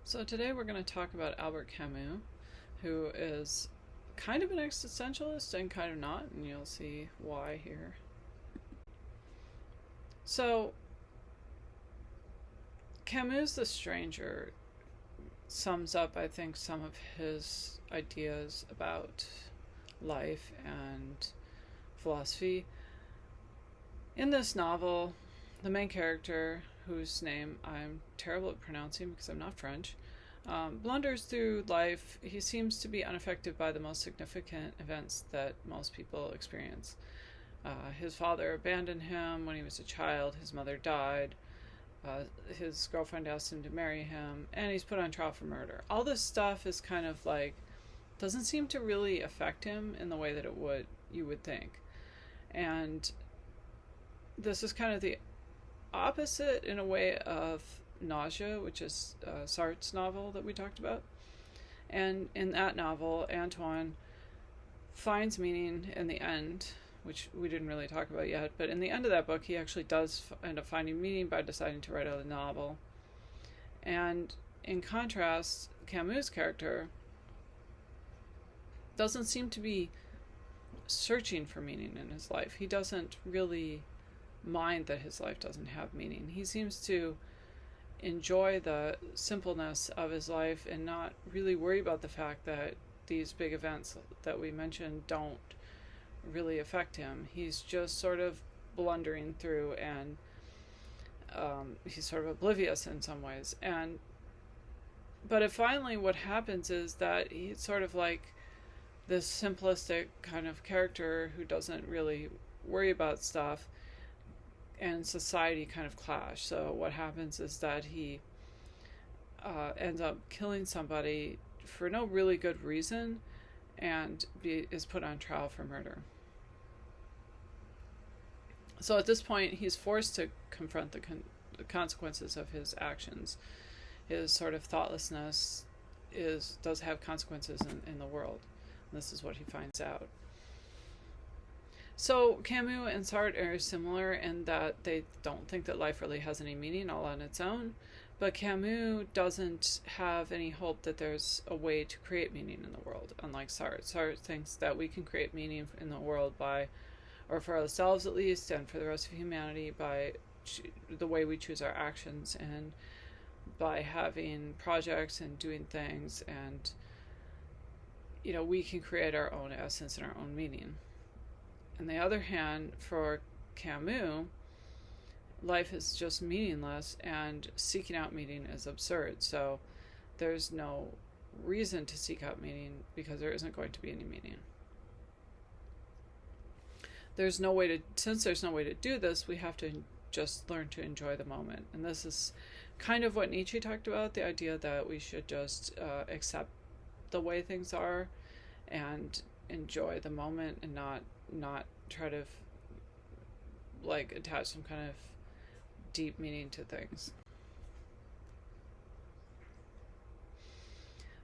So today we're going to talk about Albert Camus, who is kind of an existentialist and kind of not, and you'll see why here. So Camus the Stranger sums up, I think, some of his ideas about life and philosophy. In this novel, the main character, whose name I'm terrible at pronouncing because I'm not French, blunders through life. He seems to be unaffected by the most significant events that most people experience. His father abandoned him when he was a child, his mother died, his girlfriend asked him to marry him, and he's put on trial for murder. All this stuff is kind of like, doesn't seem to really affect him in the way that you would think. And this is kind of the opposite in a way of Nausea, which is Sartre's novel that we talked about. And in that novel, Antoine finds meaning in the end, which we didn't really talk about yet, but in the end of that book, he actually does end up finding meaning by deciding to write a novel. And in contrast, Camus' character doesn't seem to be searching for meaning in his life. He doesn't really mind that his life doesn't have meaning. He seems to enjoy the simpleness of his life and not really worry about the fact that these big events that we mentioned don't really affect him. He's just sort of blundering through, and he's sort of oblivious in some ways. But finally what happens is that he's sort of like this simplistic kind of character who doesn't really worry about stuff, and society kind of clash. So what happens is that he ends up killing somebody for no really good reason, and is put on trial for murder. So at this point, he's forced to confront the consequences of his actions. His sort of thoughtlessness does have consequences in the world. And this is what he finds out. So Camus and Sartre are similar in that they don't think that life really has any meaning all on its own, but Camus doesn't have any hope that there's a way to create meaning in the world, unlike Sartre. Sartre thinks that we can create meaning in the world or for ourselves at least, and for the rest of humanity, by the way we choose our actions, and by having projects and doing things, and we can create our own essence and our own meaning. On the other hand, for Camus, life is just meaningless, and seeking out meaning is absurd. So there's no reason to seek out meaning because there isn't going to be any meaning. Since there's no way to do this, we have to just learn to enjoy the moment. And this is kind of what Nietzsche talked about, the idea that we should just accept the way things are and enjoy the moment, and not try to attach some kind of deep meaning to things.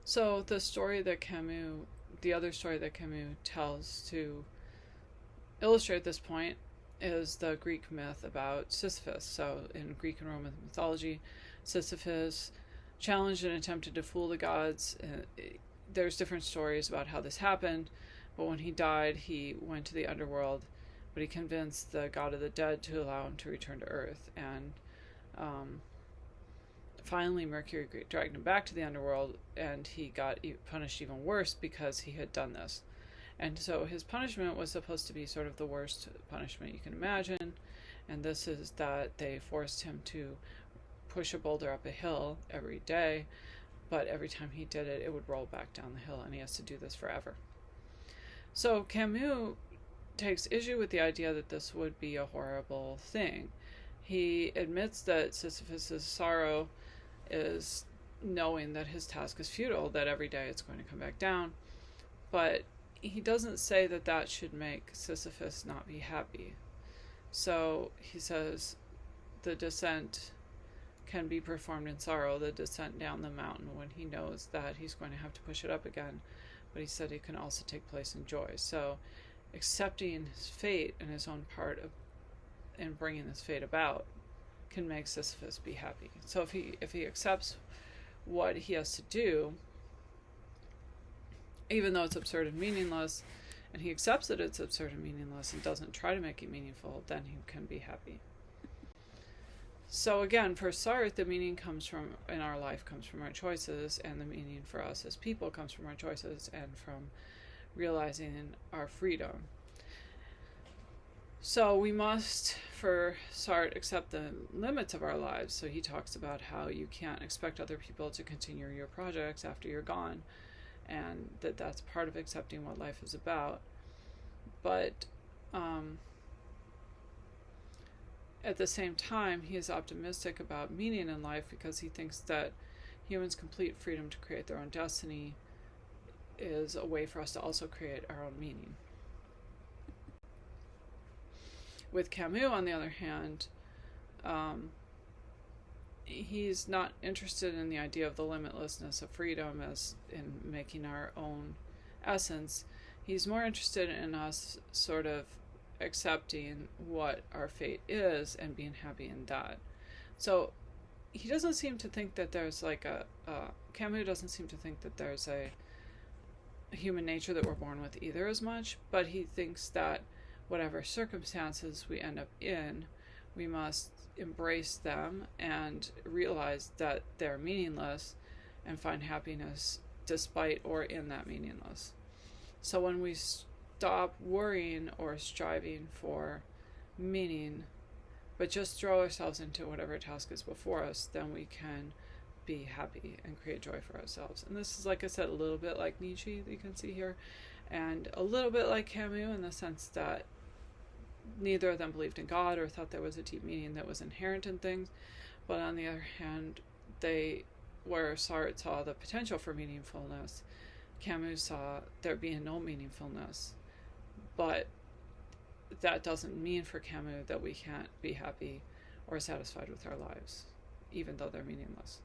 So the other story that Camus tells to illustrate this point is the Greek myth about Sisyphus. So in Greek and Roman mythology, Sisyphus challenged and attempted to fool the gods. There's different stories about how this happened, but when he died, he went to the underworld, but he convinced the god of the dead to allow him to return to Earth. And finally, Mercury dragged him back to the underworld, and he got punished even worse because he had done this. And so his punishment was supposed to be sort of the worst punishment you can imagine, and this is that they forced him to push a boulder up a hill every day, but every time he did it, it would roll back down the hill, and he has to do this forever. So Camus takes issue with the idea that this would be a horrible thing. He admits that Sisyphus' sorrow is knowing that his task is futile, that every day it's going to come back down, but he doesn't say that should make Sisyphus not be happy. So he says the descent can be performed in sorrow, the descent down the mountain, when he knows that he's going to have to push it up again. But he said it can also take place in joy. So accepting his fate and his own part in bringing this fate about can make Sisyphus be happy. So if he accepts what he has to do, even though it's absurd and meaningless, and he accepts that it's absurd and meaningless and doesn't try to make it meaningful, then he can be happy. So again, for Sartre, the meaning in our life comes from our choices, and the meaning for us as people comes from our choices and from realizing our freedom. So we must, for Sartre, accept the limits of our lives. So he talks about how you can't expect other people to continue your projects after you're gone, and that's part of accepting what life is about. But at the same time, he is optimistic about meaning in life, because he thinks that humans' complete freedom to create their own destiny is a way for us to also create our own meaning. With Camus, on the other hand, he's not interested in the idea of the limitlessness of freedom as in making our own essence. He's more interested in us sort of accepting what our fate is and being happy in that. So he doesn't seem to think that there's Camus doesn't seem to think that there's a human nature that we're born with either as much, but he thinks that whatever circumstances we end up in, we must embrace them and realize that they're meaningless and find happiness despite or in that meaningless. So when we stop worrying or striving for meaning, but just throw ourselves into whatever task is before us, then we can be happy and create joy for ourselves. And this is, like I said, a little bit like Nietzsche that you can see here, and a little bit like Camus in the sense that neither of them believed in God or thought there was a deep meaning that was inherent in things, but on the other hand, where Sartre saw the potential for meaningfulness, Camus saw there being no meaningfulness. But that doesn't mean for Camus that we can't be happy or satisfied with our lives, even though they're meaningless.